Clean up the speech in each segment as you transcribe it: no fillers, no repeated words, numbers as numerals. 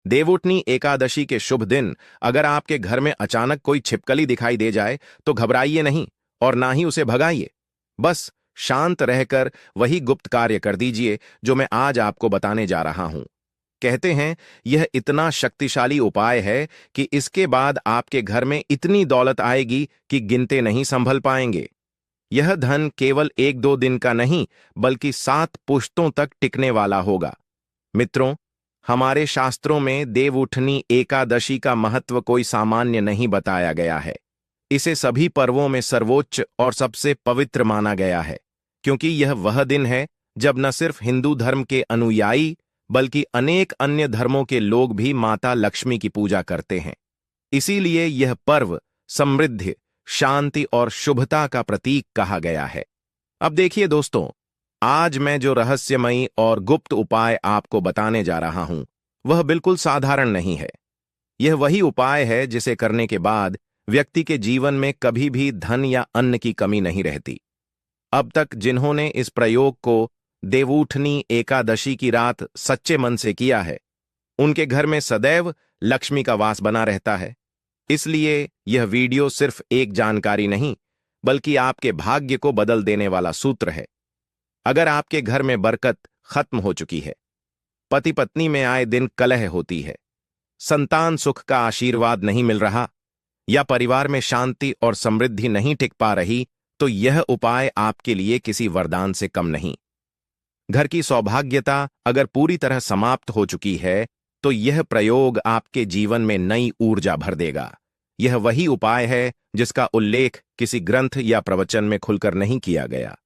देवउठनी एकादशी के शुभ दिन अगर आपके घर में अचानक कोई छिपकली दिखाई दे जाए तो घबराइए नहीं और ना ही उसे भगाइए। बस शांत रहकर वही गुप्त कार्य कर दीजिए जो मैं आज आपको बताने जा रहा हूं। कहते हैं यह इतना शक्तिशाली उपाय है कि इसके बाद आपके घर में इतनी दौलत आएगी कि गिनते नहीं संभल पाएंगे। यह धन केवल एक दो दिन का नहीं बल्कि 7 पुश्तों तक टिकने वाला होगा। मित्रों, हमारे शास्त्रों में देवउठनी एकादशी का महत्व कोई सामान्य नहीं बताया गया है। इसे सभी पर्वों में सर्वोच्च और सबसे पवित्र माना गया है, क्योंकि यह वह दिन है जब न सिर्फ हिंदू धर्म के अनुयायी बल्कि अनेक अन्य धर्मों के लोग भी माता लक्ष्मी की पूजा करते हैं। इसीलिए यह पर्व समृद्धि, शांति और शुभता का प्रतीक कहा गया है। अब देखिए दोस्तों, आज मैं जो रहस्यमयी और गुप्त उपाय आपको बताने जा रहा हूं, वह बिल्कुल साधारण नहीं है। यह वही उपाय है जिसे करने के बाद व्यक्ति के जीवन में कभी भी धन या अन्न की कमी नहीं रहती। अब तक जिन्होंने इस प्रयोग को देवउठनी एकादशी की रात सच्चे मन से किया है, उनके घर में सदैव लक्ष्मी का वास बना रहता है। इसलिए यह वीडियो सिर्फ एक जानकारी नहीं बल्कि आपके भाग्य को बदल देने वाला सूत्र है। अगर आपके घर में बरकत खत्म हो चुकी है, पति पत्नी में आए दिन कलह होती है, संतान सुख का आशीर्वाद नहीं मिल रहा या परिवार में शांति और समृद्धि नहीं टिक पा रही, तो यह उपाय आपके लिए किसी वरदान से कम नहीं। घर की सौभाग्यता अगर पूरी तरह समाप्त हो चुकी है तो यह प्रयोग आपके जीवन में नई ऊर्जा भर देगा। यह वही उपाय है जिसका उल्लेख किसी ग्रंथ या प्रवचन में खुलकर नहीं किया गया।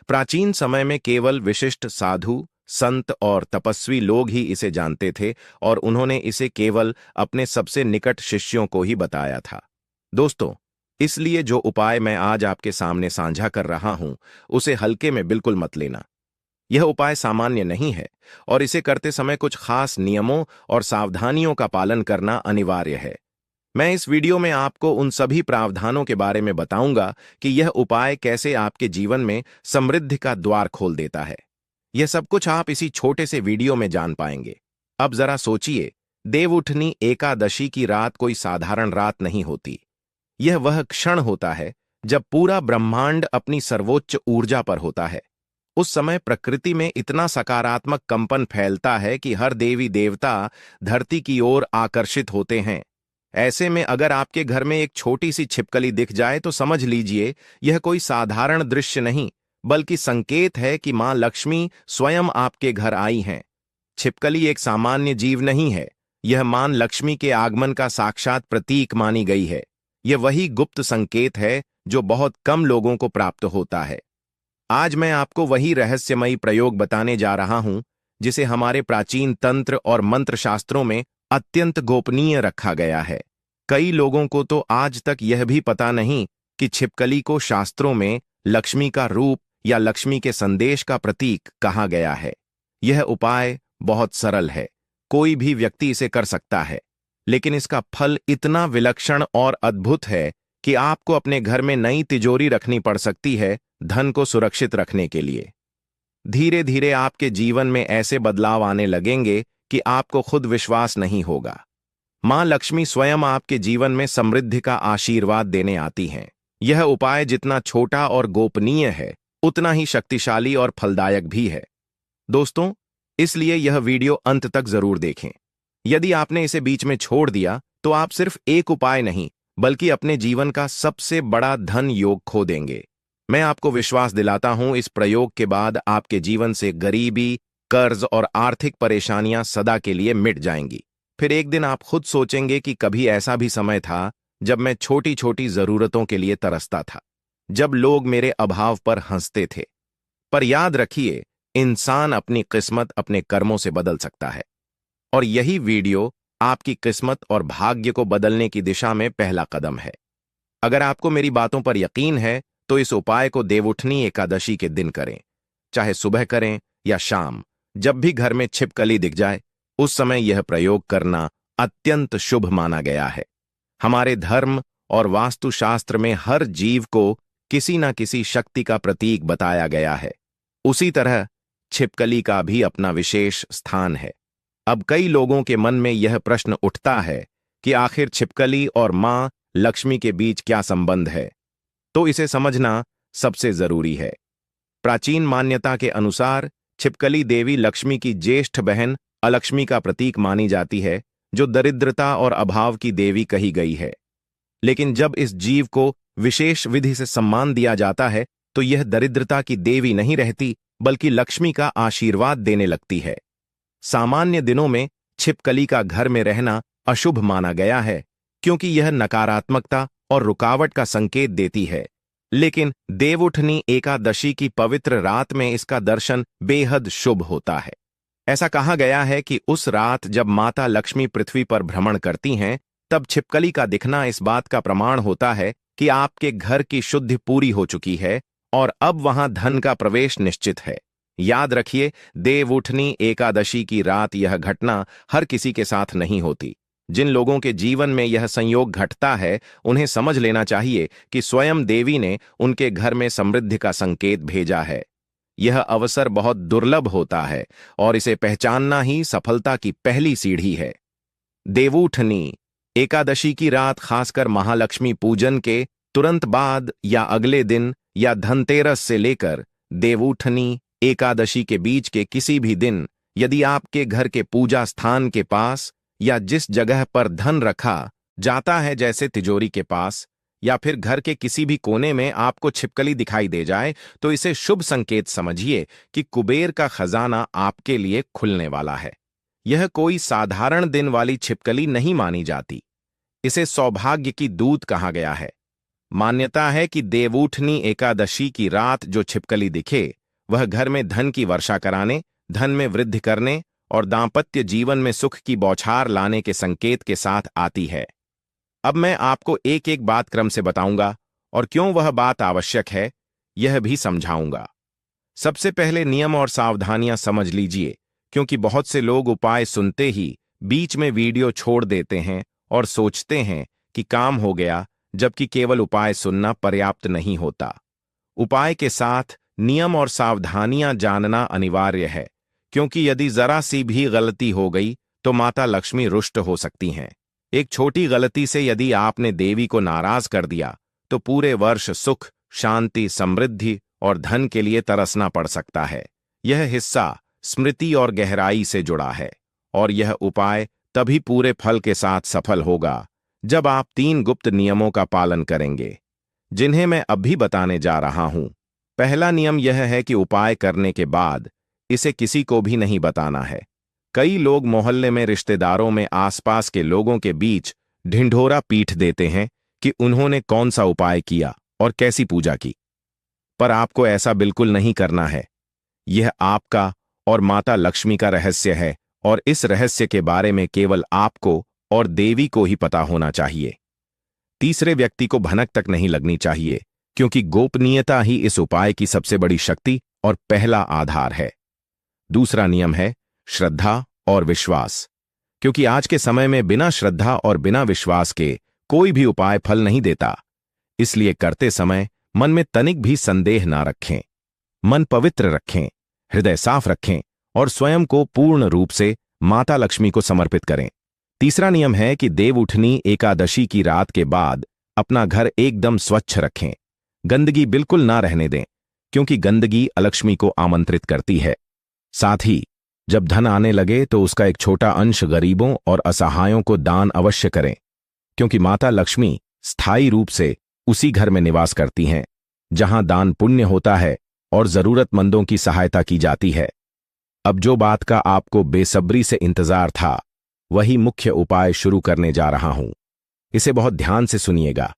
प्राचीन समय में केवल विशिष्ट साधु, संत और तपस्वी लोग ही इसे जानते थे और उन्होंने इसे केवल अपने सबसे निकट शिष्यों को ही बताया था। दोस्तों, इसलिए जो उपाय मैं आज आपके सामने साझा कर रहा हूं, उसे हल्के में बिल्कुल मत लेना। यह उपाय सामान्य नहीं है और इसे करते समय कुछ खास नियमों और सावधानियों का पालन करना अनिवार्य है। मैं इस वीडियो में आपको उन सभी प्रावधानों के बारे में बताऊंगा कि यह उपाय कैसे आपके जीवन में समृद्धि का द्वार खोल देता है। यह सब कुछ आप इसी छोटे से वीडियो में जान पाएंगे। अब जरा सोचिए, देवउठनी एकादशी की रात कोई साधारण रात नहीं होती। यह वह क्षण होता है जब पूरा ब्रह्मांड अपनी सर्वोच्च ऊर्जा पर होता है। उस समय प्रकृति में इतना सकारात्मक कंपन फैलता है कि हर देवी देवता धरती की ओर आकर्षित होते हैं। ऐसे में अगर आपके घर में एक छोटी सी छिपकली दिख जाए तो समझ लीजिए यह कोई साधारण दृश्य नहीं बल्कि संकेत है कि मां लक्ष्मी स्वयं आपके घर आई हैं। छिपकली एक सामान्य जीव नहीं है, यह मां लक्ष्मी के आगमन का साक्षात प्रतीक मानी गई है। यह वही गुप्त संकेत है जो बहुत कम लोगों को प्राप्त होता है। आज मैं आपको वही रहस्यमयी प्रयोग बताने जा रहा हूं जिसे हमारे प्राचीन तंत्र और मंत्र शास्त्रों में अत्यंत गोपनीय रखा गया है। कई लोगों को तो आज तक यह भी पता नहीं कि छिपकली को शास्त्रों में लक्ष्मी का रूप या लक्ष्मी के संदेश का प्रतीक कहा गया है। यह उपाय बहुत सरल है, कोई भी व्यक्ति इसे कर सकता है, लेकिन इसका फल इतना विलक्षण और अद्भुत है कि आपको अपने घर में नई तिजोरी रखनी पड़ सकती है धन को सुरक्षित रखने के लिए। धीरे धीरे आपके जीवन में ऐसे बदलाव आने लगेंगे कि आपको खुद विश्वास नहीं होगा। मां लक्ष्मी स्वयं आपके जीवन में समृद्धि का आशीर्वाद देने आती हैं। यह उपाय जितना छोटा और गोपनीय है, उतना ही शक्तिशाली और फलदायक भी है। दोस्तों, इसलिए यह वीडियो अंत तक जरूर देखें। यदि आपने इसे बीच में छोड़ दिया तो आप सिर्फ एक उपाय नहीं बल्कि अपने जीवन का सबसे बड़ा धन योग खो देंगे। मैं आपको विश्वास दिलाता हूं, इस प्रयोग के बाद आपके जीवन से गरीबी, कर्ज और आर्थिक परेशानियां सदा के लिए मिट जाएंगी। फिर एक दिन आप खुद सोचेंगे कि कभी ऐसा भी समय था जब मैं छोटी छोटी जरूरतों के लिए तरसता था, जब लोग मेरे अभाव पर हंसते थे। पर याद रखिए, इंसान अपनी किस्मत अपने कर्मों से बदल सकता है और यही वीडियो आपकी किस्मत और भाग्य को बदलने की दिशा में पहला कदम है। अगर आपको मेरी बातों पर यकीन है तो इस उपाय को देवउठनी एकादशी के दिन करें, चाहे सुबह करें या शाम। जब भी घर में छिपकली दिख जाए, उस समय यह प्रयोग करना अत्यंत शुभ माना गया है। हमारे धर्म और वास्तुशास्त्र में हर जीव को किसी न किसी शक्ति का प्रतीक बताया गया है। उसी तरह छिपकली का भी अपना विशेष स्थान है। अब कई लोगों के मन में यह प्रश्न उठता है कि आखिर छिपकली और मां लक्ष्मी के बीच क्या संबंध है। तो इसे समझना सबसे जरूरी है। प्राचीन मान्यता के अनुसार छिपकली देवी लक्ष्मी की ज्येष्ठ बहन अलक्ष्मी का प्रतीक मानी जाती है, जो दरिद्रता और अभाव की देवी कही गई है। लेकिन जब इस जीव को विशेष विधि से सम्मान दिया जाता है तो यह दरिद्रता की देवी नहीं रहती, बल्कि लक्ष्मी का आशीर्वाद देने लगती है। सामान्य दिनों में छिपकली का घर में रहना अशुभ माना गया है, क्योंकि यह नकारात्मकता और रुकावट का संकेत देती है। लेकिन देवउठनी एकादशी की पवित्र रात में इसका दर्शन बेहद शुभ होता है। ऐसा कहा गया है कि उस रात जब माता लक्ष्मी पृथ्वी पर भ्रमण करती हैं, तब छिपकली का दिखना इस बात का प्रमाण होता है कि आपके घर की शुद्धि पूरी हो चुकी है और अब वहां धन का प्रवेश निश्चित है। याद रखिए, देवउठनी एकादशी की रात यह घटना हर किसी के साथ नहीं होती। जिन लोगों के जीवन में यह संयोग घटता है, उन्हें समझ लेना चाहिए कि स्वयं देवी ने उनके घर में समृद्धि का संकेत भेजा है। यह अवसर बहुत दुर्लभ होता है और इसे पहचानना ही सफलता की पहली सीढ़ी है। देवउठनी एकादशी की रात खासकर महालक्ष्मी पूजन के तुरंत बाद या अगले दिन या धनतेरस से लेकर देवउठनी एकादशी के बीच के किसी भी दिन, यदि आपके घर के पूजा स्थान के पास या जिस जगह पर धन रखा जाता है, जैसे तिजोरी के पास या फिर घर के किसी भी कोने में आपको छिपकली दिखाई दे जाए, तो इसे शुभ संकेत समझिए कि कुबेर का खजाना आपके लिए खुलने वाला है। यह कोई साधारण दिन वाली छिपकली नहीं मानी जाती। इसे सौभाग्य की दूत कहा गया है। मान्यता है कि देवउठनी एकादशी की रात जो छिपकली दिखे, वह घर में धन की वर्षा कराने, धन में वृद्धि करने और दांपत्य जीवन में सुख की बौछार लाने के संकेत के साथ आती है। अब मैं आपको एक एक बात क्रम से बताऊंगा और क्यों वह बात आवश्यक है, यह भी समझाऊंगा। सबसे पहले नियम और सावधानियां समझ लीजिए, क्योंकि बहुत से लोग उपाय सुनते ही बीच में वीडियो छोड़ देते हैं और सोचते हैं कि काम हो गया, जबकि केवल उपाय सुनना पर्याप्त नहीं होता। उपाय के साथ नियम और सावधानियां जानना अनिवार्य है, क्योंकि यदि जरा सी भी गलती हो गई तो माता लक्ष्मी रुष्ट हो सकती हैं। एक छोटी गलती से यदि आपने देवी को नाराज कर दिया तो पूरे वर्ष सुख, शांति, समृद्धि और धन के लिए तरसना पड़ सकता है। यह हिस्सा स्मृति और गहराई से जुड़ा है और यह उपाय तभी पूरे फल के साथ सफल होगा जब आप 3 गुप्त नियमों का पालन करेंगे, जिन्हें मैं अभी बताने जा रहा हूं। पहला नियम यह है कि उपाय करने के बाद इसे किसी को भी नहीं बताना है। कई लोग मोहल्ले में, रिश्तेदारों में, आसपास के लोगों के बीच ढिंढोरा पीट देते हैं कि उन्होंने कौन सा उपाय किया और कैसी पूजा की। पर आपको ऐसा बिल्कुल नहीं करना है। यह आपका और माता लक्ष्मी का रहस्य है और इस रहस्य के बारे में केवल आपको और देवी को ही पता होना चाहिए। तीसरे व्यक्ति को भनक तक नहीं लगनी चाहिए, क्योंकि गोपनीयता ही इस उपाय की सबसे बड़ी शक्ति और पहला आधार है। दूसरा नियम है श्रद्धा और विश्वास, क्योंकि आज के समय में बिना श्रद्धा और बिना विश्वास के कोई भी उपाय फल नहीं देता। इसलिए करते समय मन में तनिक भी संदेह ना रखें। मन पवित्र रखें, हृदय साफ रखें और स्वयं को पूर्ण रूप से माता लक्ष्मी को समर्पित करें। तीसरा नियम है कि देवउठनी एकादशी की रात के बाद अपना घर एकदम स्वच्छ रखें। गंदगी बिल्कुल ना रहने दें, क्योंकि गंदगी अलक्ष्मी को आमंत्रित करती है। साथ ही जब धन आने लगे तो उसका एक छोटा अंश गरीबों और असहायों को दान अवश्य करें, क्योंकि माता लक्ष्मी स्थायी रूप से उसी घर में निवास करती हैं जहां दान पुण्य होता है और जरूरतमंदों की सहायता की जाती है। अब जो बात का आपको बेसब्री से इंतजार था, वही मुख्य उपाय शुरू करने जा रहा हूं। इसे बहुत ध्यान से सुनिएगा।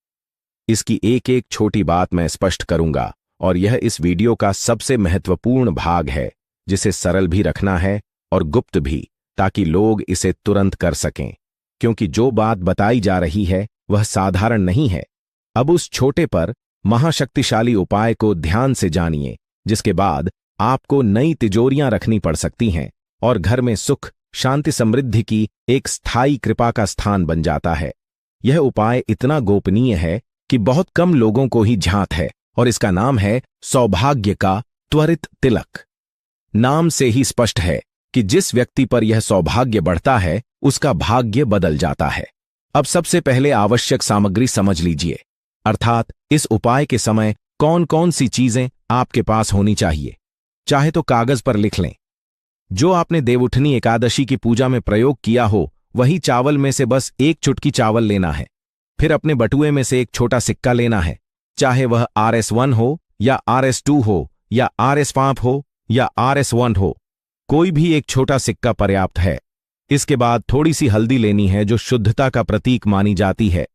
इसकी एक एक छोटी बात मैं स्पष्ट करूंगा और यह इस वीडियो का सबसे महत्वपूर्ण भाग है, जिसे सरल भी रखना है और गुप्त भी, ताकि लोग इसे तुरंत कर सकें, क्योंकि जो बात बताई जा रही है वह साधारण नहीं है। अब उस छोटे पर महाशक्तिशाली उपाय को ध्यान से जानिए, जिसके बाद आपको नई तिजोरियां रखनी पड़ सकती हैं और घर में सुख, शांति, समृद्धि की एक स्थायी कृपा का स्थान बन जाता है। यह उपाय इतना गोपनीय है कि बहुत कम लोगों को ही ज्ञात है और इसका नाम है सौभाग्य का त्वरित तिलक। नाम से ही स्पष्ट है कि जिस व्यक्ति पर यह सौभाग्य बढ़ता है उसका भाग्य बदल जाता है। अब सबसे पहले आवश्यक सामग्री समझ लीजिए, अर्थात इस उपाय के समय कौन कौन सी चीजें आपके पास होनी चाहिए। चाहे तो कागज पर लिख लें। जो आपने देवउठनी एकादशी की पूजा में प्रयोग किया हो वही चावल में से बस एक चुटकी चावल लेना है। फिर अपने बटुए में से एक छोटा सिक्का लेना है, चाहे वह RS1 हो या RS2 हो या RS5 हो या RS1 हो, कोई भी एक छोटा सिक्का पर्याप्त है। इसके बाद थोड़ी सी हल्दी लेनी है जो शुद्धता का प्रतीक मानी जाती है।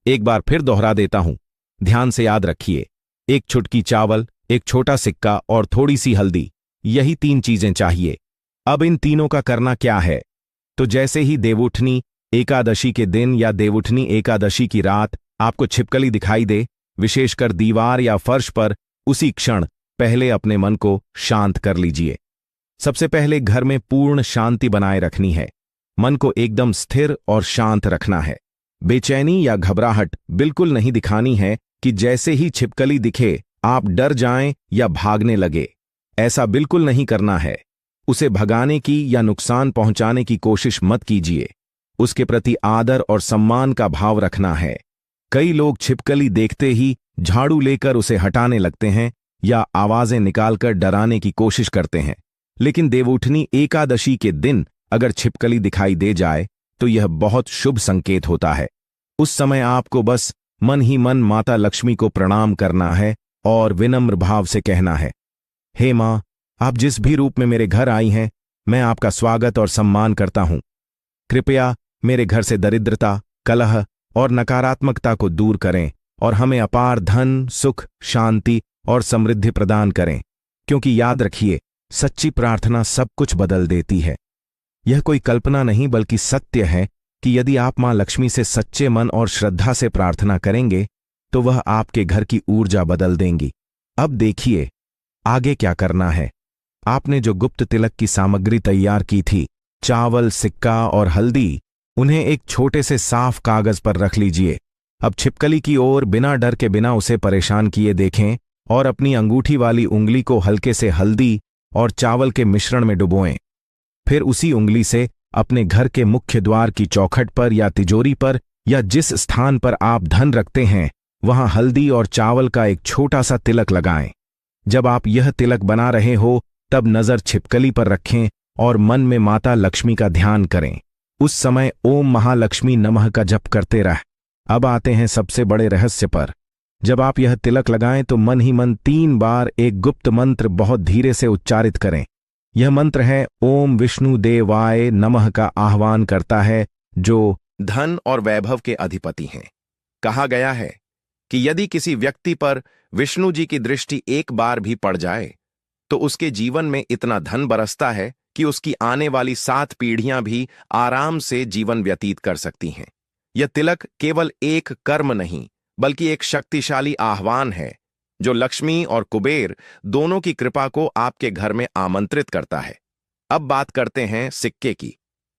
एक बार फिर दोहरा देता हूं, ध्यान से याद रखिए, एक चुटकी चावल, एक छोटा सिक्का और थोड़ी सी हल्दी, यही 3 चीजें चाहिए। अब इन तीनों का करना क्या है? तो जैसे ही देवउठनी एकादशी के दिन या देवउठनी एकादशी की रात आपको छिपकली दिखाई दे, विशेषकर दीवार या फर्श पर, उसी क्षण पहले अपने मन को शांत कर लीजिए। सबसे पहले घर में पूर्ण शांति बनाए रखनी है। मन को एकदम स्थिर और शांत रखना है। बेचैनी या घबराहट बिल्कुल नहीं दिखानी है कि जैसे ही छिपकली दिखे आप डर जाएं या भागने लगे। ऐसा बिल्कुल नहीं करना है। उसे भगाने की या नुकसान पहुंचाने की कोशिश मत कीजिए। उसके प्रति आदर और सम्मान का भाव रखना है। कई लोग छिपकली देखते ही झाड़ू लेकर उसे हटाने लगते हैं या आवाजें निकालकर डराने की कोशिश करते हैं, लेकिन देवउठनी एकादशी के दिन अगर छिपकली दिखाई दे जाए तो यह बहुत शुभ संकेत होता है। उस समय आपको बस मन ही मन माता लक्ष्मी को प्रणाम करना है और विनम्र भाव से कहना है, हे मां, आप जिस भी रूप में मेरे घर आई हैं, मैं आपका स्वागत और सम्मान करता हूं। कृपया मेरे घर से दरिद्रता, कलह और नकारात्मकता को दूर करें और हमें अपार धन, सुख, शांति और समृद्धि प्रदान करें, क्योंकि याद रखिए, सच्ची प्रार्थना सब कुछ बदल देती है। यह कोई कल्पना नहीं बल्कि सत्य है कि यदि आप मां लक्ष्मी से सच्चे मन और श्रद्धा से प्रार्थना करेंगे तो वह आपके घर की ऊर्जा बदल देंगी। अब देखिए आगे क्या करना है। आपने जो गुप्त तिलक की सामग्री तैयार की थी, चावल, सिक्का और हल्दी, उन्हें एक छोटे से साफ कागज पर रख लीजिए। अब छिपकली की ओर बिना डर के, बिना उसे परेशान किए देखें और अपनी अंगूठी वाली उंगली को हल्के से हल्दी और चावल के मिश्रण में डुबोएं। फिर उसी उंगली से अपने घर के मुख्य द्वार की चौखट पर या तिजोरी पर या जिस स्थान पर आप धन रखते हैं वहां हल्दी और चावल का एक छोटा सा तिलक लगाएं। जब आप यह तिलक बना रहे हो तब नजर छिपकली पर रखें और मन में माता लक्ष्मी का ध्यान करें। उस समय ओम महालक्ष्मी नमः का जप करते रह। अब आते हैं सबसे बड़े रहस्य पर। जब आप यह तिलक लगाएं तो मन ही मन 3 बार एक गुप्त मंत्र बहुत धीरे से उच्चारित करें। यह मंत्र है ओम विष्णु देवाय नमः का आह्वान करता है, जो धन और वैभव के अधिपति हैं। कहा गया है कि यदि किसी व्यक्ति पर विष्णु जी की दृष्टि एक बार भी पड़ जाए तो उसके जीवन में इतना धन बरसता है कि उसकी आने वाली 7 पीढ़ियां भी आराम से जीवन व्यतीत कर सकती हैं। यह तिलक केवल एक कर्म नहीं बल्कि एक शक्तिशाली आह्वान है जो लक्ष्मी और कुबेर दोनों की कृपा को आपके घर में आमंत्रित करता है। अब बात करते हैं सिक्के की।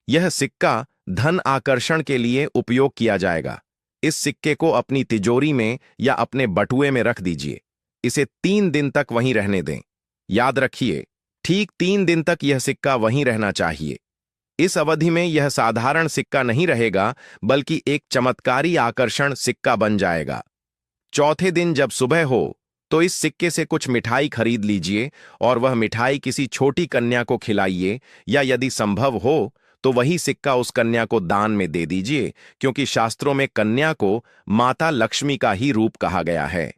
यह सिक्का धन आकर्षण के लिए उपयोग किया जाएगा। इस सिक्के को अपनी तिजोरी में या अपने बटुए में रख दीजिए। इसे 3 दिन तक वहीं रहने दें। याद रखिए, ठीक 3 दिन तक यह सिक्का वहीं रहना चाहिए। इस अवधि में यह साधारण सिक्का नहीं रहेगा बल्कि एक चमत्कारी आकर्षण सिक्का बन जाएगा। चौथे दिन जब सुबह हो तो इस सिक्के से कुछ मिठाई खरीद लीजिए और वह मिठाई किसी छोटी कन्या को खिलाइए, या यदि संभव हो तो वही सिक्का उस कन्या को दान में दे दीजिए, क्योंकि शास्त्रों में कन्या को माता लक्ष्मी का ही रूप कहा गया है।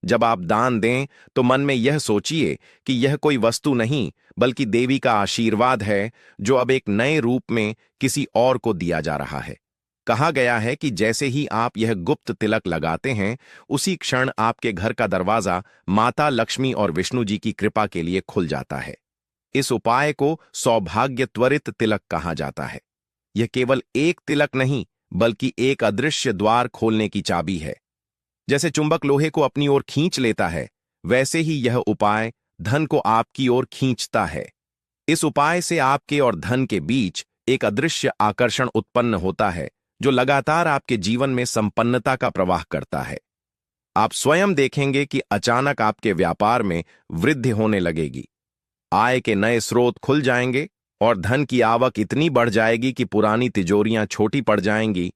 जब आप दान दें तो मन में यह सोचिए कि यह कोई वस्तु नहीं बल्कि देवी का आशीर्वाद है जो अब एक नए रूप में किसी और को दिया जा रहा है। कहा गया है कि जैसे ही आप यह गुप्त तिलक लगाते हैं उसी क्षण आपके घर का दरवाजा माता लक्ष्मी और विष्णु जी की कृपा के लिए खुल जाता है। इस उपाय को सौभाग्य त्वरित तिलक कहा जाता है। यह केवल एक तिलक नहीं बल्कि एक अदृश्य द्वार खोलने की चाबी है। जैसे चुंबक लोहे को अपनी ओर खींच लेता है, वैसे ही यह उपाय धन को आपकी ओर खींचता है। इस उपाय से आपके और धन के बीच एक अदृश्य आकर्षण उत्पन्न होता है जो लगातार आपके जीवन में संपन्नता का प्रवाह करता है। आप स्वयं देखेंगे कि अचानक आपके व्यापार में वृद्धि होने लगेगी, आय के नए स्रोत खुल जाएंगे और धन की आवक इतनी बढ़ जाएगी कि पुरानी तिजोरियां छोटी पड़ जाएंगी।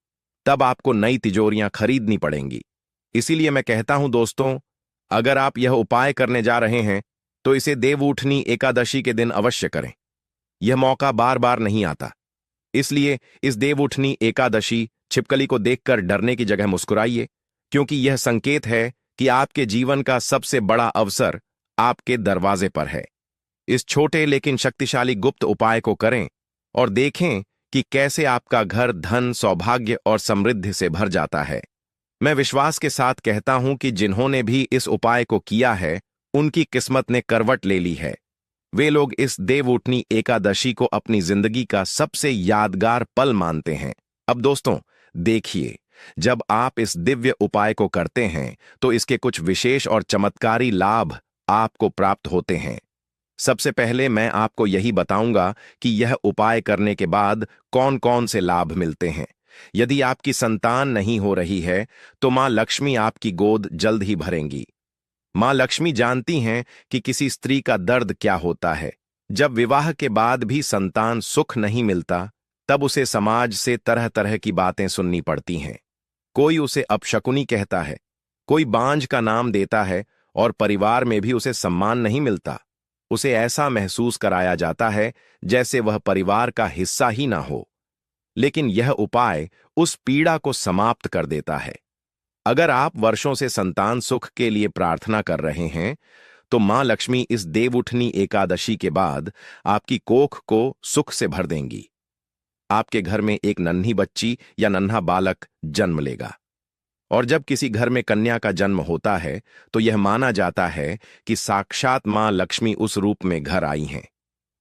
तब आपको नई तिजोरियां खरीदनी पड़ेंगी। इसीलिए मैं कहता हूं दोस्तों, अगर आप यह उपाय करने जा रहे हैं तो इसे देवउठनी एकादशी के दिन अवश्य करें। यह मौका बार बार नहीं आता। इसलिए इस देवउठनी एकादशी छिपकली को देखकर डरने की जगह मुस्कुराइए, क्योंकि यह संकेत है कि आपके जीवन का सबसे बड़ा अवसर आपके दरवाजे पर है। इस छोटे लेकिन शक्तिशाली गुप्त उपाय को करें और देखें कि कैसे आपका घर धन, सौभाग्य और समृद्धि से भर जाता है। मैं विश्वास के साथ कहता हूं कि जिन्होंने भी इस उपाय को किया है, उनकी किस्मत ने करवट ले ली है। वे लोग इस देवउठनी एकादशी को अपनी जिंदगी का सबसे यादगार पल मानते हैं। अब दोस्तों, देखिए, जब आप इस दिव्य उपाय को करते हैं तो इसके कुछ विशेष और चमत्कारी लाभ आपको प्राप्त होते हैं। सबसे पहले मैं आपको यही बताऊंगा कि यह उपाय करने के बाद कौन कौन से लाभ मिलते हैं। यदि आपकी संतान नहीं हो रही है तो मां लक्ष्मी आपकी गोद जल्द ही भरेंगी। मां लक्ष्मी जानती हैं कि किसी स्त्री का दर्द क्या होता है। जब विवाह के बाद भी संतान सुख नहीं मिलता, तब उसे समाज से तरह तरह की बातें सुननी पड़ती हैं। कोई उसे अपशकुनी कहता है, कोई बांझ का नाम देता है और परिवार में भी उसे सम्मान नहीं मिलता। उसे ऐसा महसूस कराया जाता है जैसे वह परिवार का हिस्सा ही ना हो। लेकिन यह उपाय उस पीड़ा को समाप्त कर देता है। अगर आप वर्षों से संतान सुख के लिए प्रार्थना कर रहे हैं, तो मां लक्ष्मी इस देवउठनी एकादशी के बाद आपकी कोख को सुख से भर देंगी। आपके घर में एक नन्ही बच्ची या नन्हा बालक जन्म लेगा। और जब किसी घर में कन्या का जन्म होता है तो यह माना जाता है कि साक्षात मां लक्ष्मी उस रूप में घर आई हैं।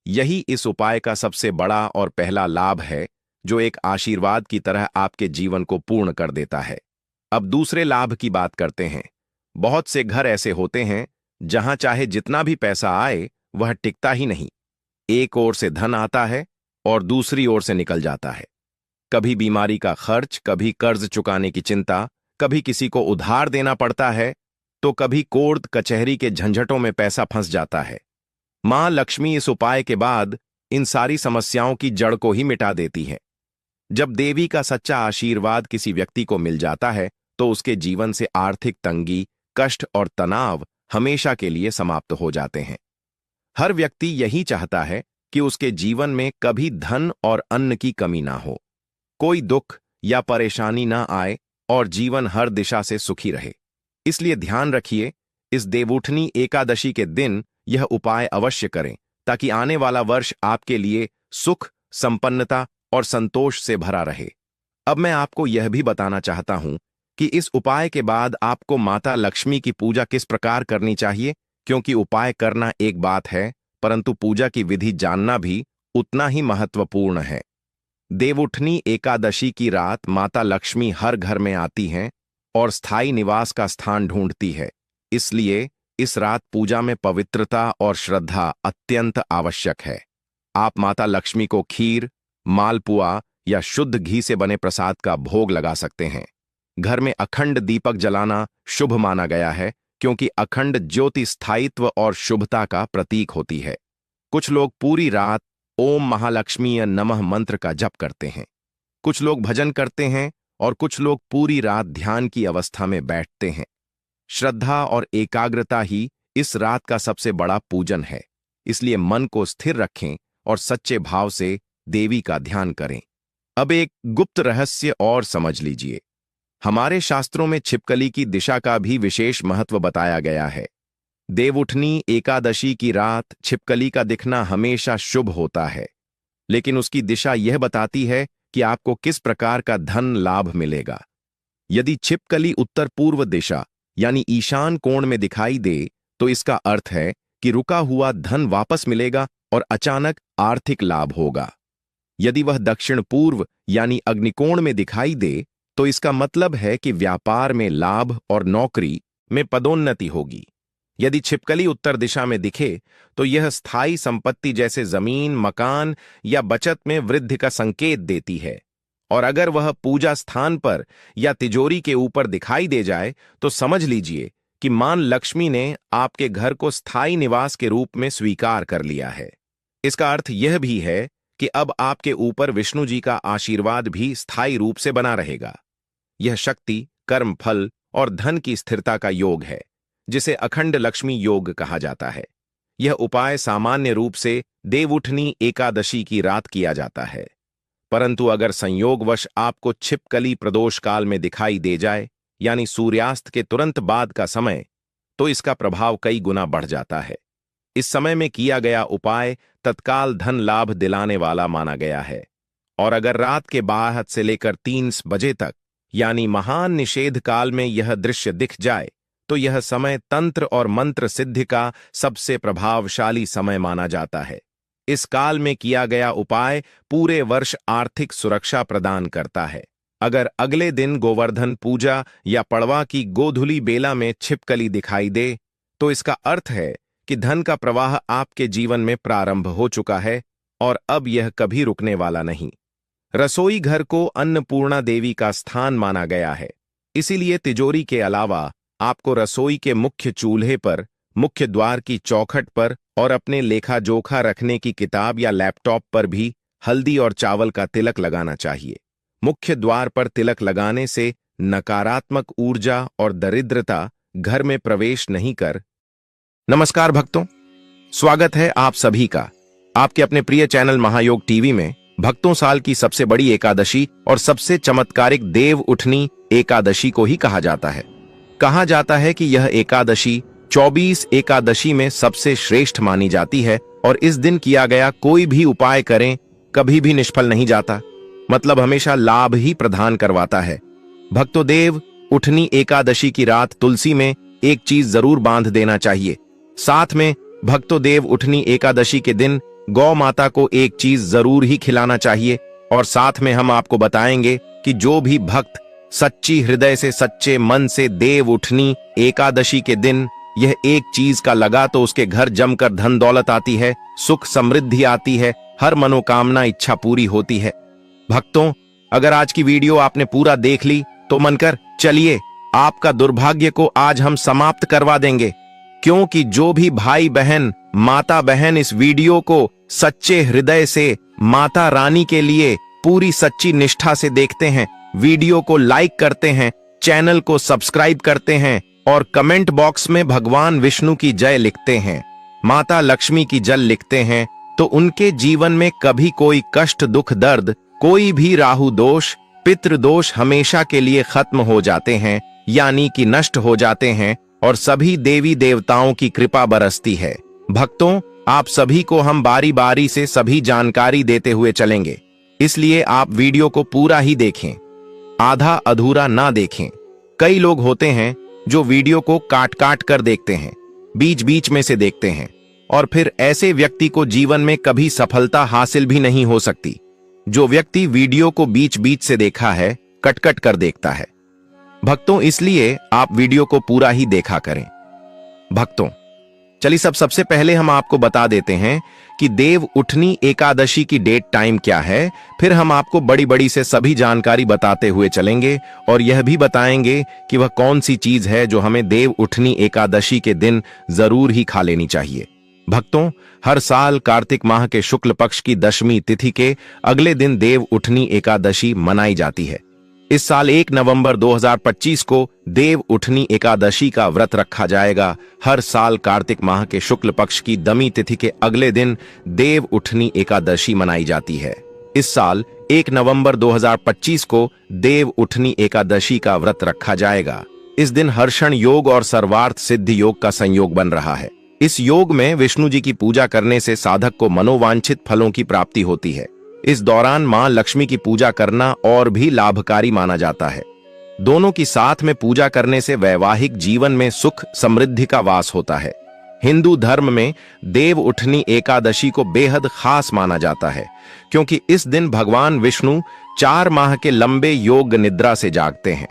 यही इस उपाय का सबसे बड़ा और पहला लाभ है, जो एक आशीर्वाद की तरह आपके जीवन को पूर्ण कर देता है। अब दूसरे लाभ की बात करते हैं। बहुत से घर ऐसे होते हैं जहां चाहे जितना भी पैसा आए, वह टिकता ही नहीं। एक ओर से धन आता है और दूसरी ओर से निकल जाता है। कभी बीमारी का खर्च, कभी कर्ज चुकाने की चिंता, कभी किसी को उधार देना पड़ता है, तो कभी कोर्ट कचहरी के झंझटों में पैसा फंस जाता है। मां लक्ष्मी इस उपाय के बाद इन सारी समस्याओं की जड़ को ही मिटा देती है। जब देवी का सच्चा आशीर्वाद किसी व्यक्ति को मिल जाता है तो उसके जीवन से आर्थिक तंगी, कष्ट और तनाव हमेशा के लिए समाप्त हो जाते हैं। हर व्यक्ति यही चाहता है कि उसके जीवन में कभी धन और अन्न की कमी ना हो, कोई दुख या परेशानी ना आए और जीवन हर दिशा से सुखी रहे। इसलिए ध्यान रखिए, इस देवउठनी एकादशी के दिन यह उपाय अवश्य करें, ताकि आने वाला वर्ष आपके लिए सुख, संपन्नता और संतोष से भरा रहे। अब मैं आपको यह भी बताना चाहता हूं कि इस उपाय के बाद आपको माता लक्ष्मी की पूजा किस प्रकार करनी चाहिए, क्योंकि उपाय करना एक बात है, परंतु पूजा की विधि जानना भी उतना ही महत्वपूर्ण है। देवउठनी एकादशी की रात माता लक्ष्मी हर घर में आती हैं और स्थायी निवास का स्थान ढूंढती है। इसलिए इस रात पूजा में पवित्रता और श्रद्धा अत्यंत आवश्यक है। आप माता लक्ष्मी को खीर, मालपुआ या शुद्ध घी से बने प्रसाद का भोग लगा सकते हैं। घर में अखंड दीपक जलाना शुभ माना गया है, क्योंकि अखंड ज्योति स्थायित्व और शुभता का प्रतीक होती है। कुछ लोग पूरी रात ओम महालक्ष्मीय नमः मंत्र का जप करते हैं। कुछ लोग भजन करते हैं और कुछ लोग पूरी रात ध्यान की अवस्था में बैठते हैं। श्रद्धा और एकाग्रता ही इस रात का सबसे बड़ा पूजन है। इसलिए मन को स्थिर रखें और सच्चे भाव से देवी का ध्यान करें। अब एक गुप्त रहस्य और समझ लीजिए। हमारे शास्त्रों में छिपकली की दिशा का भी विशेष महत्व बताया गया है। देवउठनी एकादशी की रात छिपकली का दिखना हमेशा शुभ होता है, लेकिन उसकी दिशा यह बताती है कि आपको किस प्रकार का धन लाभ मिलेगा। यदि छिपकली उत्तर पूर्व दिशा यानी ईशान कोण में दिखाई दे, तो इसका अर्थ है कि रुका हुआ धन वापस मिलेगा और अचानक आर्थिक लाभ होगा। यदि वह दक्षिण पूर्व यानी अग्निकोण में दिखाई दे, तो इसका मतलब है कि व्यापार में लाभ और नौकरी में पदोन्नति होगी। यदि छिपकली उत्तर दिशा में दिखे, तो यह स्थायी संपत्ति जैसे जमीन, मकान या बचत में वृद्धि का संकेत देती है। और अगर वह पूजा स्थान पर या तिजोरी के ऊपर दिखाई दे जाए, तो समझ लीजिए कि मां लक्ष्मी ने आपके घर को स्थायी निवास के रूप में स्वीकार कर लिया है। इसका अर्थ यह भी है कि अब आपके ऊपर विष्णु जी का आशीर्वाद भी स्थायी रूप से बना रहेगा। यह शक्ति, कर्म फल और धन की स्थिरता का योग है, जिसे अखंड लक्ष्मी योग कहा जाता है। यह उपाय सामान्य रूप से देवउठनी एकादशी की रात किया जाता है, परंतु अगर संयोगवश आपको छिपकली प्रदोष काल में दिखाई दे जाए, यानी सूर्यास्त के तुरंत बाद का समय, तो इसका प्रभाव कई गुना बढ़ जाता है। इस समय में किया गया उपाय तत्काल धन लाभ दिलाने वाला माना गया है, और अगर रात के 12 से लेकर 3 बजे तक, यानी महान निषेध काल में यह दृश्य दिख जाए, तो यह समय तंत्र और मंत्र सिद्धि का सबसे प्रभावशाली समय माना जाता है। इस काल में किया गया उपाय पूरे वर्ष आर्थिक सुरक्षा प्रदान करता है। अगर अगले दिन गोवर्धन पूजा या पड़वा की गोधुली बेला में छिपकली दिखाई दे, तो इसका अर्थ है कि धन का प्रवाह आपके जीवन में प्रारंभ हो चुका है और अब यह कभी रुकने वाला नहीं। रसोई घर को अन्नपूर्णा देवी का स्थान माना गया है, इसीलिए तिजोरी के अलावा आपको रसोई के मुख्य चूल्हे पर, मुख्य द्वार की चौखट पर और अपने लेखा जोखा रखने की किताब या लैपटॉप पर भी हल्दी और चावल का तिलक लगाना चाहिए। मुख्य द्वार पर तिलक लगाने से नकारात्मक ऊर्जा और दरिद्रता घर में प्रवेश नहीं कर। नमस्कार भक्तों, स्वागत है आप सभी का आपके अपने प्रिय चैनल महायोग टीवी में। भक्तों, साल की सबसे बड़ी एकादशी और सबसे चमत्कारिक देव उठनी एकादशी को ही कहा जाता है। कहा जाता है कि यह एकादशी 24 एकादशी में सबसे श्रेष्ठ मानी जाती है और इस दिन किया गया कोई भी उपाय करें कभी भी निष्फल नहीं जाता, मतलब हमेशा लाभ ही प्रदान करवाता है। भक्तों, देव उठनी एकादशी की रात तुलसी में एक चीज जरूर बांध देना चाहिए। साथ में भक्तों, देव उठनी एकादशी के दिन गौ माता को एक चीज जरूर ही खिलाना चाहिए। और साथ में हम आपको बताएंगे कि जो भी भक्त सच्ची हृदय से, सच्चे मन से देव उठनी एकादशी के दिन यह एक चीज का लगा, तो उसके घर जमकर धन दौलत आती है, सुख समृद्धि आती है, हर मनोकामना इच्छा पूरी होती है। भक्तों, अगर आज की वीडियो आपने पूरा देख ली तो मन कर चलिए आपका दुर्भाग्य को आज हम समाप्त करवा देंगे, क्योंकि जो भी भाई बहन, माता बहन इस वीडियो को सच्चे हृदय से माता रानी के लिए पूरी सच्ची निष्ठा से देखते हैं, वीडियो को लाइक करते हैं, चैनल को सब्सक्राइब करते हैं और कमेंट बॉक्स में भगवान विष्णु की जय लिखते हैं, माता लक्ष्मी की जय लिखते हैं, तो उनके जीवन में कभी कोई कष्ट, दुख, दर्द, कोई भी राहु दोष, पितृ दोष हमेशा के लिए खत्म हो जाते हैं, यानी कि नष्ट हो जाते हैं और सभी देवी देवताओं की कृपा बरसती है। भक्तों, आप सभी को हम बारी बारी से सभी जानकारी देते हुए चलेंगे, इसलिए आप वीडियो को पूरा ही देखें, आधा अधूरा ना देखें। कई लोग होते हैं जो वीडियो को काट काट कर देखते हैं, बीच बीच में से देखते हैं, और फिर ऐसे व्यक्ति को जीवन में कभी सफलता हासिल भी नहीं हो सकती। जो व्यक्ति वीडियो को बीच बीच से देखा है, कट कट कर देखता है। भक्तों, इसलिए आप वीडियो को पूरा ही देखा करें। भक्तों, चलिए सबसे पहले हम आपको बता देते हैं कि देव उठनी एकादशी की डेट टाइम क्या है, फिर हम आपको बड़ी बड़ी से सभी जानकारी बताते हुए चलेंगे और यह भी बताएंगे कि वह कौन सी चीज है जो हमें देव उठनी एकादशी के दिन जरूर ही खा लेनी चाहिए। भक्तों, हर साल कार्तिक माह के शुक्ल पक्ष की दशमी तिथि के अगले दिन देव उठनी एकादशी मनाई जाती है। इस साल 1 नवंबर 2025 को देव उठनी एकादशी का व्रत रखा जाएगा। हर साल कार्तिक माह के शुक्ल पक्ष की दमी तिथि के अगले दिन देव उठनी एकादशी मनाई जाती है। इस साल 1 नवंबर 2025 को देव उठनी एकादशी का व्रत रखा जाएगा। इस दिन हर्षण योग और सर्वार्थ सिद्धि योग का संयोग बन रहा है। इस योग में विष्णु जी की पूजा करने से साधक को मनोवांछित फलों की प्राप्ति होती है। इस दौरान मां लक्ष्मी की पूजा करना और भी लाभकारी माना जाता है। दोनों की साथ में पूजा करने से वैवाहिक जीवन में सुख समृद्धि का वास होता है। हिंदू धर्म में देव उठनी एकादशी को बेहद खास माना जाता है, क्योंकि इस दिन भगवान विष्णु 4 माह के लंबे योग निद्रा से जागते हैं।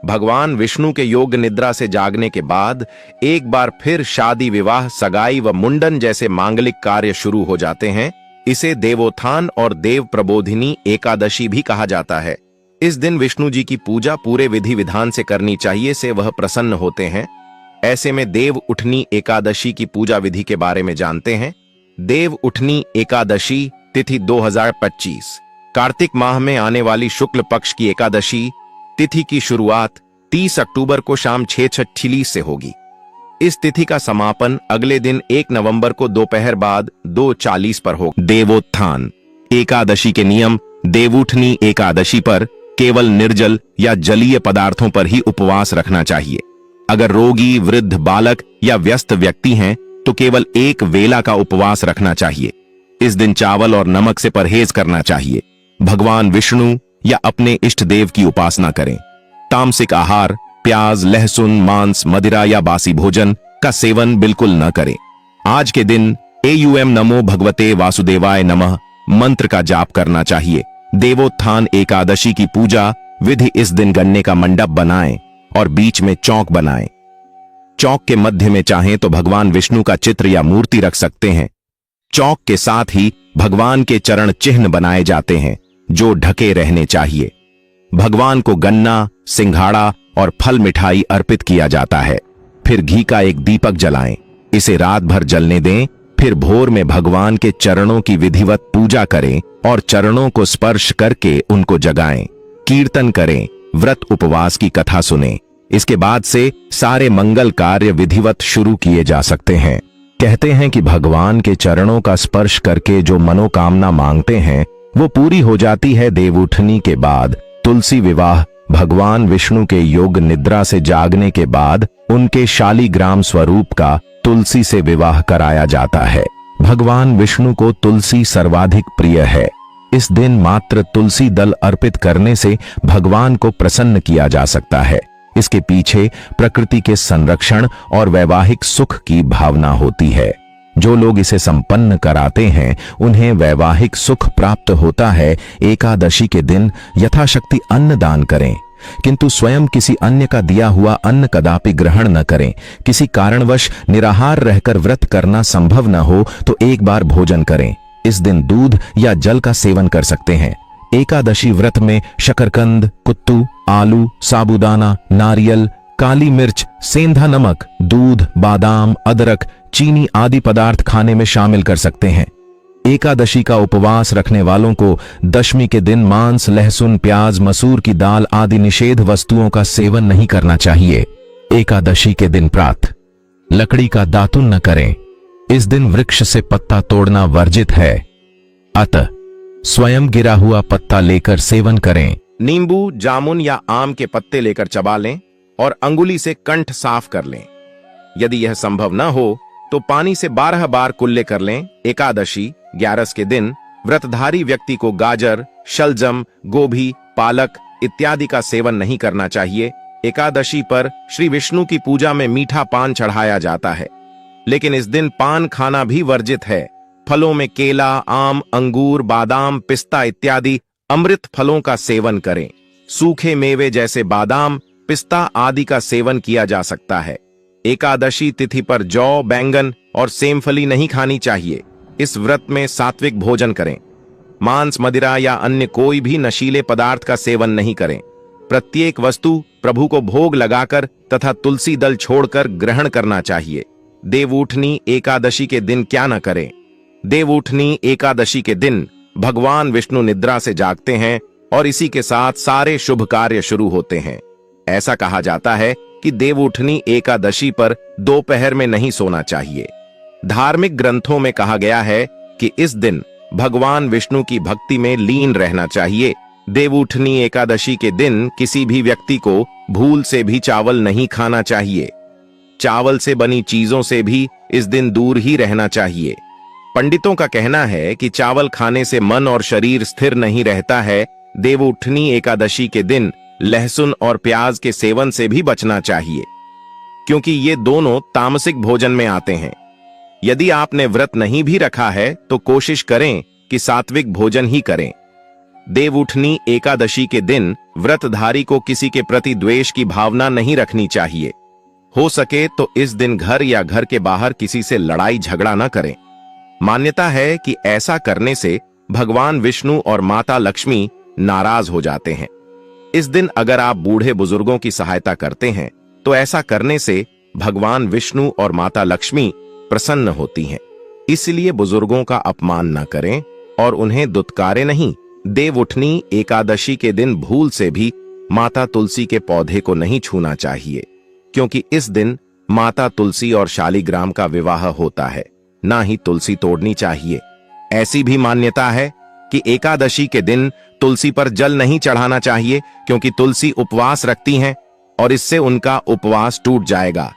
भगवान विष्णु के योग निद्रा से जागने के बाद एक बार फिर शादी, विवाह, सगाई व मुंडन जैसे मांगलिक कार्य शुरू हो जाते हैं। इसे देवोत्थान और देव प्रबोधिनी एकादशी भी कहा जाता है। इस दिन विष्णु जी की पूजा पूरे विधि विधान से करनी चाहिए, से वह प्रसन्न होते हैं। ऐसे में देव उठनी एकादशी की पूजा विधि के बारे में जानते हैं। देव उठनी एकादशी तिथि 2025। कार्तिक माह में आने वाली शुक्ल पक्ष की एकादशी तिथि की शुरुआत 30 अक्टूबर को शाम 6:46 से होगी। इस तिथि का समापन अगले दिन 1 नवंबर को दोपहर बाद 2:40 पर होगा। देवोत्थान एकादशी के नियम। देवउठनी एकादशी पर केवल निर्जल या जलीय पदार्थों पर ही उपवास रखना चाहिए। अगर रोगी, वृद्ध, बालक या व्यस्त व्यक्ति हैं तो केवल एक वेला का उपवास रखना चाहिए। इस दिन चावल और नमक से परहेज करना चाहिए। भगवान विष्णु या अपने इष्ट देव की उपासना करें। तामसिक आहार, प्याज, लहसुन, मांस, मदिरा या बासी भोजन का सेवन बिल्कुल न करें। आज के दिन एयूएम नमो भगवते वासुदेवाय नमः मंत्र का जाप करना चाहिए। देवोत्थान एकादशी की पूजा विधि। इस दिन गन्ने का मंडप बनाएं और बीच में चौक बनाएं। चौक के मध्य में चाहें तो भगवान विष्णु का चित्र या मूर्ति रख सकते हैं। चौक के साथ ही भगवान के चरण चिन्ह बनाए जाते हैं जो ढके रहने चाहिए। भगवान को गन्ना, सिंघाड़ा और फल मिठाई अर्पित किया जाता है। फिर घी का एक दीपक जलाएं। इसे रात भर जलने दें। फिर भोर में भगवान के चरणों की विधिवत पूजा करें और चरणों को स्पर्श करके उनको जगाएं। कीर्तन करें, व्रत उपवास की कथा सुनें। इसके बाद से सारे मंगल कार्य विधिवत शुरू किए जा सकते हैं। कहते हैं कि भगवान के चरणों का स्पर्श करके जो मनोकामना मांगते हैं वो पूरी हो जाती है। देवउठनी के बाद तुलसी विवाह। भगवान विष्णु के योग निद्रा से जागने के बाद उनके शालिग्राम स्वरूप का तुलसी से विवाह कराया जाता है। भगवान विष्णु को तुलसी सर्वाधिक प्रिय है। इस दिन मात्र तुलसी दल अर्पित करने से भगवान को प्रसन्न किया जा सकता है। इसके पीछे प्रकृति के संरक्षण और वैवाहिक सुख की भावना होती है। जो लोग इसे संपन्न कराते हैं उन्हें वैवाहिक सुख प्राप्त होता है। एकादशी के दिन यथाशक्ति अन्न दान करें, किंतु स्वयं किसी अन्य का दिया हुआ अन्न कदापि ग्रहण न करें। किसी कारणवश निराहार रहकर व्रत करना संभव न हो तो एक बार भोजन करें। इस दिन दूध या जल का सेवन कर सकते हैं। एकादशी व्रत में शकरकंद, कुत्तू, आलू, साबूदाना, नारियल, काली मिर्च, सेंधा नमक, दूध, बादाम, अदरक, चीनी आदि पदार्थ खाने में शामिल कर सकते हैं। एकादशी का उपवास रखने वालों को दशमी के दिन मांस, लहसुन, प्याज, मसूर की दाल आदि निषेध वस्तुओं का सेवन नहीं करना चाहिए। एकादशी के दिन प्रातः लकड़ी का दातुन न करें। इस दिन वृक्ष से पत्ता तोड़ना वर्जित है, अतः स्वयं गिरा हुआ पत्ता लेकर सेवन करें। नींबू, जामुन या आम के पत्ते लेकर चबा लें और अंगुली से कंठ साफ कर लें। यदि यह संभव न हो तो पानी से 12 बार कुल्ले कर लें। एकादशी 11 के दिन व्रतधारी व्यक्ति को गाजर, शलजम, गोभी, पालक इत्यादि का सेवन नहीं करना चाहिए। एकादशी पर श्री विष्णु की पूजा में मीठा पान चढ़ाया जाता है, लेकिन इस दिन पान खाना भी वर्जित है। फलों में केला, आम, अंगूर, बादाम, पिस्ता इत्यादि अमृत फलों का सेवन करें। सूखे मेवे जैसे बादाम, पिस्ता आदि का सेवन किया जा सकता है। एकादशी तिथि पर जौ, बैंगन और सेमफली नहीं खानी चाहिए। इस व्रत में सात्विक भोजन करें। मांस, मदिरा या अन्य कोई भी नशीले पदार्थ का सेवन नहीं करें। प्रत्येक वस्तु प्रभु को भोग लगाकर तथा तुलसी दल छोड़कर ग्रहण करना चाहिए। देवउठनी एकादशी के दिन क्या न करें। देवउठनी एकादशी के दिन भगवान विष्णु निद्रा से जागते हैं और इसी के साथ सारे शुभ कार्य शुरू होते हैं। ऐसा कहा जाता है कि देवउठनी एकादशी पर दोपहर में नहीं सोना चाहिए। धार्मिक ग्रंथों में कहा गया है कि इस दिन भगवान विष्णु की भक्ति में लीन रहना चाहिए। देवउठनी एकादशी के दिन किसी भी व्यक्ति को भूल से भी चावल नहीं खाना चाहिए। चावल से बनी चीजों से भी इस दिन दूर ही रहना चाहिए। पंडितों का कहना है कि चावल खाने से मन और शरीर स्थिर नहीं रहता है। देवउठनी एकादशी के दिन लहसुन और प्याज के सेवन से भी बचना चाहिए, क्योंकि ये दोनों तामसिक भोजन में आते हैं। यदि आपने व्रत नहीं भी रखा है तो कोशिश करें कि सात्विक भोजन ही करें। देवउठनी एकादशी के दिन व्रतधारी को किसी के प्रति द्वेष की भावना नहीं रखनी चाहिए। हो सके तो इस दिन घर या घर के बाहर किसी से लड़ाई झगड़ा न करें। मान्यता है कि ऐसा करने से भगवान विष्णु और माता लक्ष्मी नाराज हो जाते हैं। इस दिन अगर आप बूढ़े बुजुर्गों की सहायता करते हैं तो ऐसा करने से भगवान विष्णु और माता लक्ष्मी प्रसन्न होती हैं। इसलिए बुजुर्गों का अपमान न करें और उन्हें दुत्कारे नहीं। देवउठनी एकादशी के दिन भूल से भी माता तुलसी के पौधे को नहीं छूना चाहिए, क्योंकि इस दिन माता तुलसी और शालिग्राम का विवाह होता है। ना ही तुलसी तोड़नी चाहिए। ऐसी भी मान्यता है कि एकादशी के दिन तुलसी पर जल नहीं चढ़ाना चाहिए, क्योंकि तुलसी उपवास रखती हैं और इससे उनका उपवास टूट जाएगा।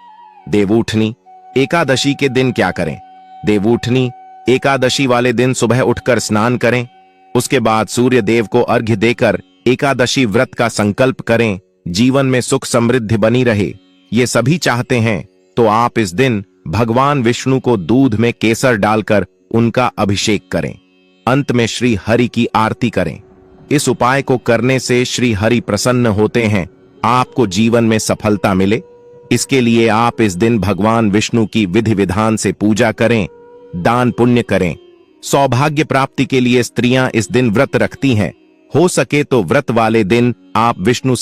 देवउठनी एकादशी के दिन क्या करें? देवउठनी एकादशी वाले दिन सुबह उठकर स्नान करें, उसके बाद सूर्य देव को अर्घ्य देकर एकादशी व्रत का संकल्प करें। जीवन में सुख समृद्धि बनी रहे, ये सभी चाहते हैं तो आप इस दिन भगवान विष्णु को दूध में केसर डालकर उनका अभिषेक करें। अंत में श्री हरि की आरती करें। इस उपाय को करने से श्री हरि प्रसन्न होते हैं, आपको जीवन में सफलता मिले। इसके लिए आप इस दिन भगवान विष्णु की विधि विधान से पूजा करें, दान पुण्य करें। सौभाग्य प्राप्ति के लिए स्त्रियां इस दिन व्रत रखती हैं। हो सके तो व्रत वाले दिन आप विष्णु